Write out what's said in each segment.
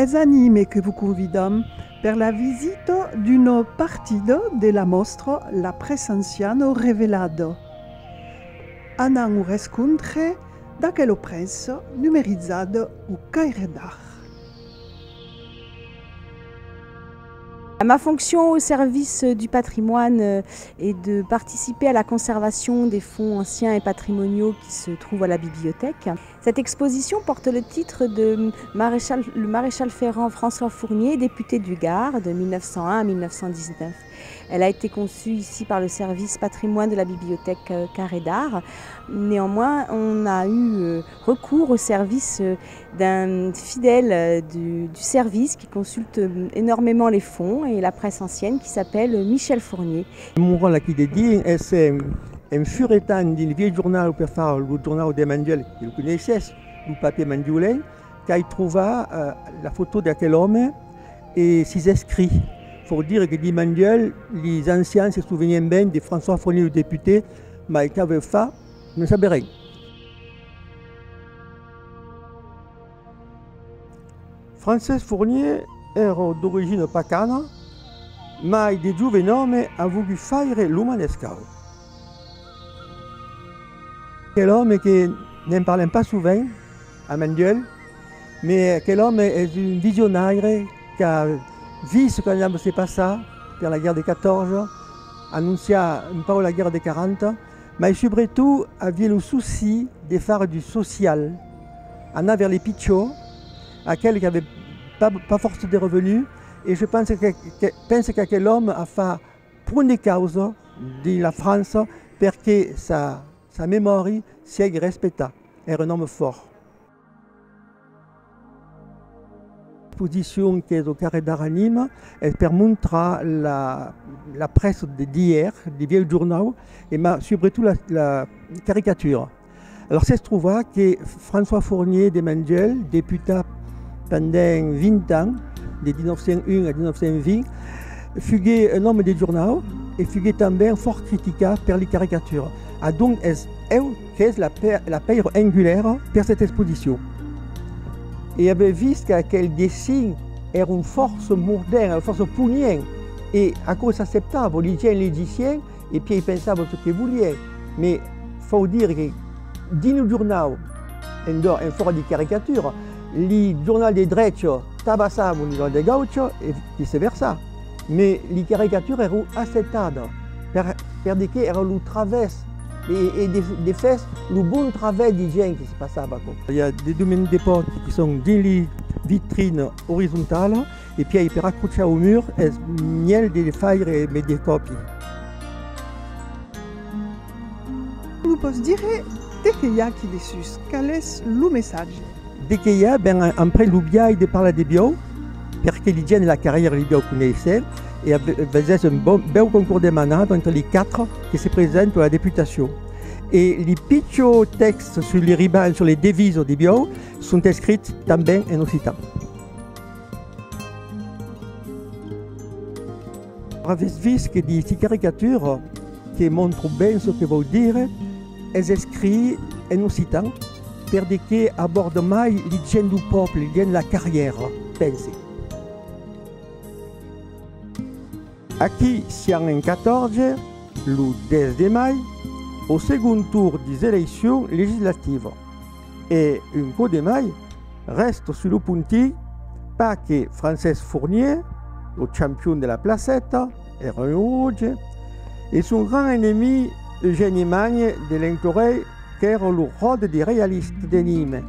Es anime che vi convidam per la visita d'una partida della mostra La Presenziano Revelado. Anant un rescontre d'aquella presse numerizzata au Caire d'Art. Ma fonction au service du patrimoine est de participer à la conservation des fonds anciens et patrimoniaux qui se trouvent à la bibliothèque. Cette exposition porte le titre de le maréchal ferrant François Fournier, député du Gard de 1901 à 1919. Elle a été conçue ici par le service patrimoine de la bibliothèque Caire d'Art. Néanmoins, on a eu recours au service d'un fidèle du service qui consulte énormément les fonds et la presse ancienne qui s'appelle Michel Fournier. Mon rôle aqui de dia é un furetan d'un vieux journal per fare le journal de Mandel, que vous connaissez, du papier mandioulin, qui trouva la photo d'aquel homme et ses écrits. Il faut dire que di Mandel, les anciens se souvenaient bien de François Fournier, le député, mais qu'il avait fait, ne savait rien. Frances Fournier era d'origine pacana, mais de giovane homme a voulu faire l'umanescao. Quel homme qui n'en parle pas souvent à Mandel, mais quel homme est un visionnaire qui a vu ce qu'il s'est passé dans la guerre des 14, annoncé un peu la guerre des 40, mais surtout avait le souci de faire du social, en allant vers les pichots, à ceux qui n'avaient pas force de revenus. Et je pense que quel homme a fait pour une cause de la France pour que sa mémoire soit respectée. Era un homme fort. L'exposition qui est au Caire d'Art à Nîmes, elle per montrer la presse d'hier, des vieux journaux, et surtout la caricature. Alors, c'est se trouve que François Fournier de Mandel, député pendant 20 ans, de 1901 à 1920, fut un homme de journaux et fut également fort critiqué par les caricatures. Et donc, c'est la pierre angulaire pour cette exposition. Et avait vu qu'un dessin era une force moderne, une force pugnante. Et à cause acceptable, les gens les disaient, et puis ils pensaient ce qu'ils voulaient. Mais il faut dire que dans le journal, en forme de caricature, les journaux des droites tabassaient au niveau des gauches et vice-versa. Mais les caricatures étaient acceptables, parce qu'elles étaient le travail et des fesses, le bon travail des gens qui se passaient. Il y a des domaines d'époque qui sont dans les vitrines horizontales et puis ils peuvent accrocher au mur et miel des feuilles et des copies. Vous pouvez dire dès qu'il y a qui dessus, quel est le message? Dès qu'il y a, après l'oubliage de parler des bio, parce que les gens de la carrière les bio connaissaient, et faisait un beau concours de manades entre les quatre qui se présentent pour la députation. Et les petits textes sur les ribans, sur les devises des bio, sont écrits también en occitan. Vous avez vu que ces caricatures qui montrent bien ce que veut dire, elles écrites en occitan, pour que abordent mai les gens du peuple, les gens de la carrière, pensez. Aqui, siamo en 14, le 10 de mai, au second tour des élections législatives. Et un coup de mai reste sur le punti parce que Frances Fournier, le champion de la placette, est un rouge, et son grand ennemi, Eugène Magne de l'Encoré, qui est le roi des réalistes de Nîmes.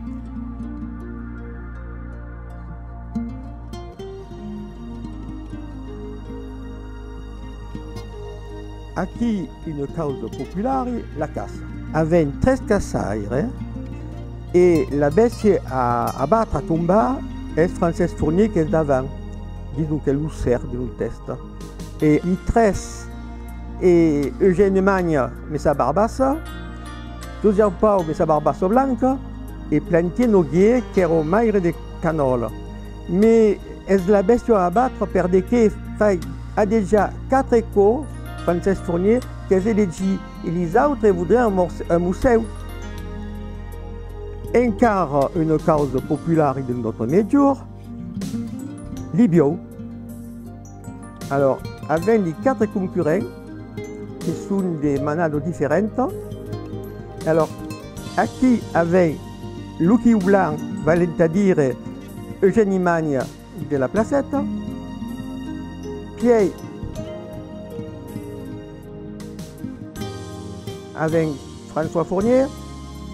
Aqui, une cause populaire, la casse. Avec 13 cassaires, et la bestie à battre, à tomber, est Frances Fournier qui est d'avant. Disons qu'elle nous sert de nous test. Et les 13 et Eugène Magne, mais sa barbasse, Joseph Pau, mais sa barbasse blanche, et Plantier Noguier, qui est au maire de Canole. Mais est la bestie à battre, per de qui a déjà 4 échos. Frances Fournier, qui avait dit et les autres voudraient un musée. Encore une cause populaire de notre médior, Libio. Alors, avec les 4 concurrents, qui sont des manades différentes, alors, qui avait Lucky Blanc, valent dire Eugénie Magne de la Placette, Pierre avec François Fournier,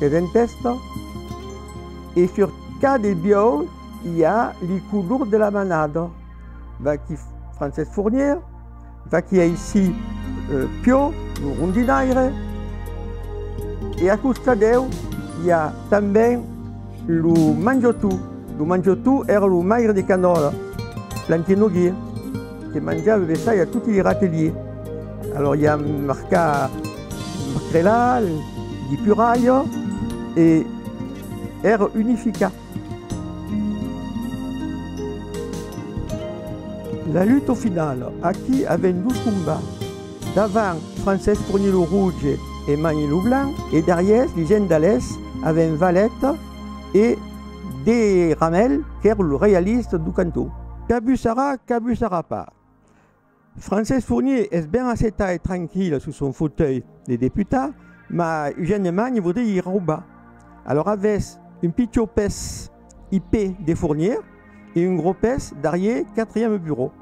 des Test, et sur cas des bio, il y a les couleurs de la manade. Qui François Fournier, qui est ici Pio, le Rondinaire, et à Custadeu, il y a também le Mangiotu. Le Mangiotu est le maigre de canola, Plantinogui, qui mangeait ça à tous les râteliers. Alors il y a Marca Macrela, di Puraille et R Unifica. La lutte au final, qui avait 12 combats. D'avant, François Fournier le Rouge et Magny le Blanc, et derrière, les jeunes d'Alès avaient une valette et des ramels, qui est le réaliste du canton. Cabusara pas. François Fournier est bien assez et tranquille sous son fauteuil des députés, mais Eugène Magne voudrait y rouba. Alors, avec une petite pèse IP des Fourniers et une grosse pèse derrière 4e bureau.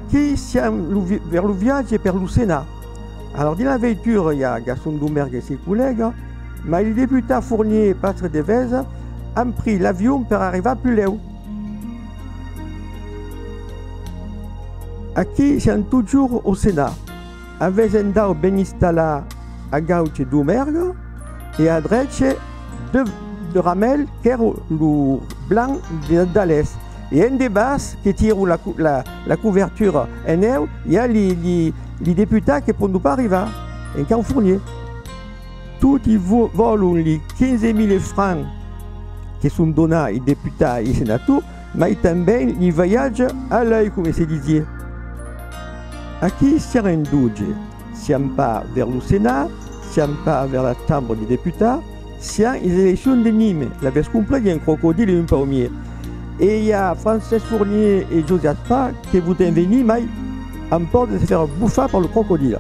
Qui siamo vers le viaggio per le Sénat. Alors, dans la voiture, il y a Gaston Doumergue et ses collègues, mais les députés Fournier et Pastre Devez ont pris l'avion pour arriver à Puleu. Qui siamo toujours au Sénat, avec un dao ben installé à Gauche Doumergue et à droite de Ramel, qui est le blanc d'Alès. Et un des basses qui tire la couverture en haut, il y a les députés qui ne peuvent pas arriver, un camp Fournier. Tout ils volent les 15 000 francs qui sont donnés aux députés et sénateurs, mais também ils voyagent à l'œil, comme se disait. À qui sert un doute? Si on pas vers le Sénat, si on pas vers la Chambre des députés, si on les élections de Nîmes, la veste complète, il y a un crocodile et un palmier. Et il y a François Fournier et Josias Pas qui voudraient venir, mais en peur de se faire bouffer par le crocodile.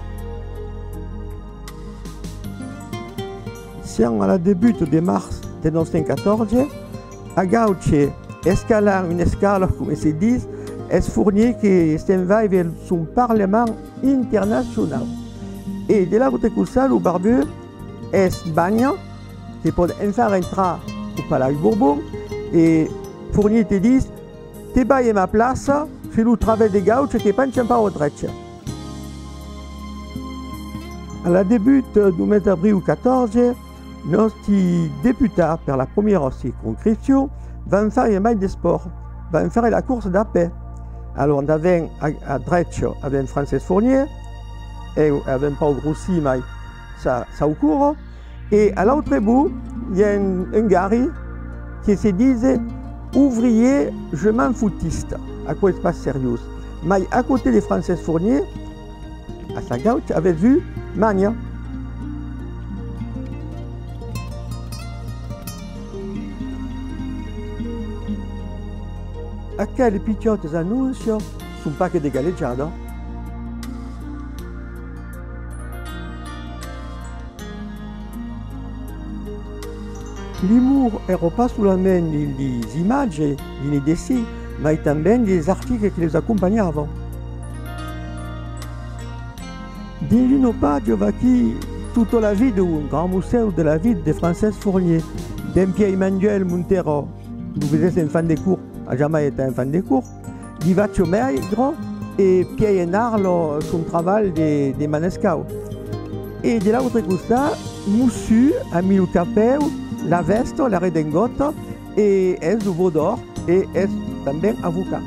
Si on a le début de mars 1914, à Gauche, escalant une escale, comme se dit, est Fournier qui s'en va vers son Parlement international. Et de là, vous avez ça, le barbu est Bagna, qui peut enfin rentrer au Palais Bourbon. Et Fournier te dit, t'es bas ma place, fais le travail des gauches qui ne pas au retraite. À la début du mois d'avril 14, notre député, pour la première circonscription, va faire un match de sport, va faire la course d'APE. Alors, on avait à droite avec François Fournier, et on n'avait pas grossi, mais ça au cours. Et à l'autre bout, il y a un gars qui se disait ouvrier, je m'en foutiste, à quoi il se passe sérieux. Mais à côté de François Fournier, à sa gauche, avait vu Magna. À quelles petites annonces ne sont pas que des galeggiades. L'humour ne repasse sous la main des images, des dessins, mais aussi des articles qui les accompagnaient avant. Dans une page, qui toute la vie d'un grand musée de la vie de François Fournier, d'un Pierre-Emmanuel Montero, vous êtes un fan des cours, n'a jamais été un fan des cours, d'Ivaccio Maigro et Pierre Hénard, son travail de Manescao. Et de l'autre côté, Moussu a mis le capel, la veste, la redingote, et est du Vaudor, et est também avocat.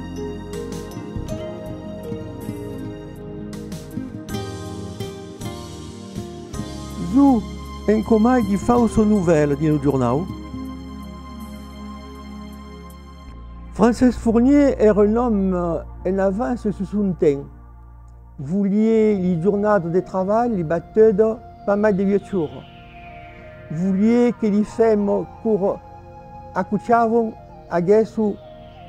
Zu un commun di fausse nouvelle di un journal. François Fournier est un homme en avance sur son temps. Vouliez les journées de travail, les batailles pas mal de voitures. Vous vouliez que les femmes pour accouchavam adesso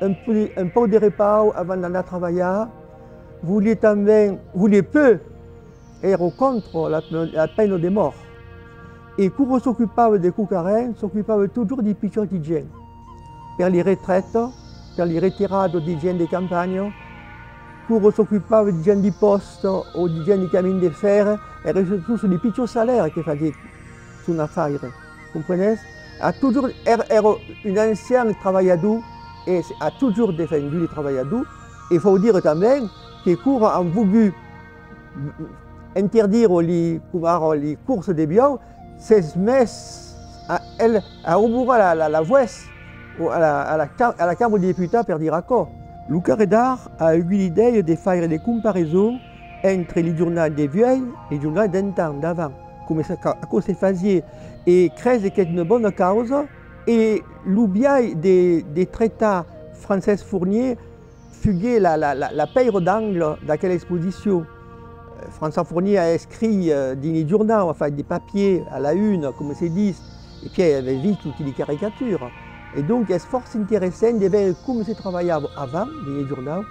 un peu de repos avant d'aller travailler. Vous vouliez peu être contre la peine de mort. Et quand s'occupava des Cucarens, s'occupava toujours des petits gens. Pour les retraites, pour les retirades des gens de campagne, quand s'occupava des gens du poste ou des gens du camin de fer, era tous des petits salaires qui faisaient son affaire. Vous comprenez? Era une ancienne travailleuse et a toujours défendu les travailleurs. Il faut dire aussi que quand on a voulu interdire les courses de bio, c'est mis à ouvrir la voie à la Chambre des députés pour dire quoi. Le Caredar a eu l'idée de faire des comparaisons entre les journaux des vieux et les journaux d'un temps d'avant, comme ça se faisait, et créer que c'est une bonne cause. Et le biais des traités français Fournier fut la paire d'angle de quelle exposition. François Fournier a écrit des journaux, enfin des papiers à la une, comme c'est dit, et puis il avait vu toutes les caricatures. Et donc c'est fort intéressant de voir comment c'est travaillé avant, les journaux,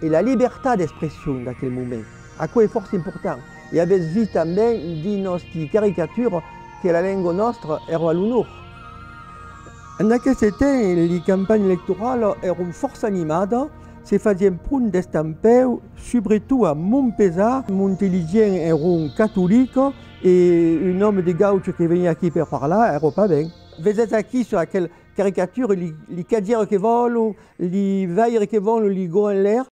et la liberté d'expression dans quel moment. À quoi est fort important. Et avait vu aussi dans nos caricatures que la langue nostre era l'honneur. En aquest temps, les campagnes électorales étaient fort animées. Se faisaient prendre d'estampeu, surtout à Montpesat. Mon intelligent era un catholique et un homme de gauche qui venait ici pour parler n'était pas bien. Vous êtes ici sur laquelle caricature, les cadières qui volent, les veilles qui volent, les gants en l'air.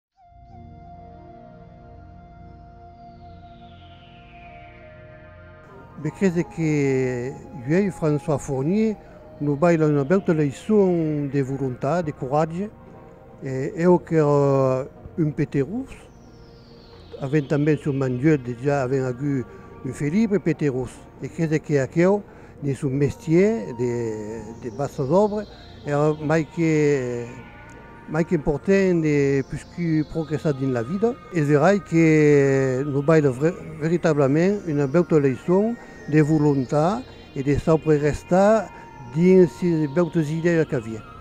Je crois que François Fournier nous a donné une belle leçon de volonté, de courage. Eu que era un Peterus, avait também sur mon Dieu déjà avait eu un Philippe Peterus. Et credo que aquel, de son métier de basse d'œuvre, era mais que important de plus que progresser dans la vie. Et verrai que nous avons véritablement une belle leçon de volonté et de savoir rester dans ces belles idées qu'il y avait.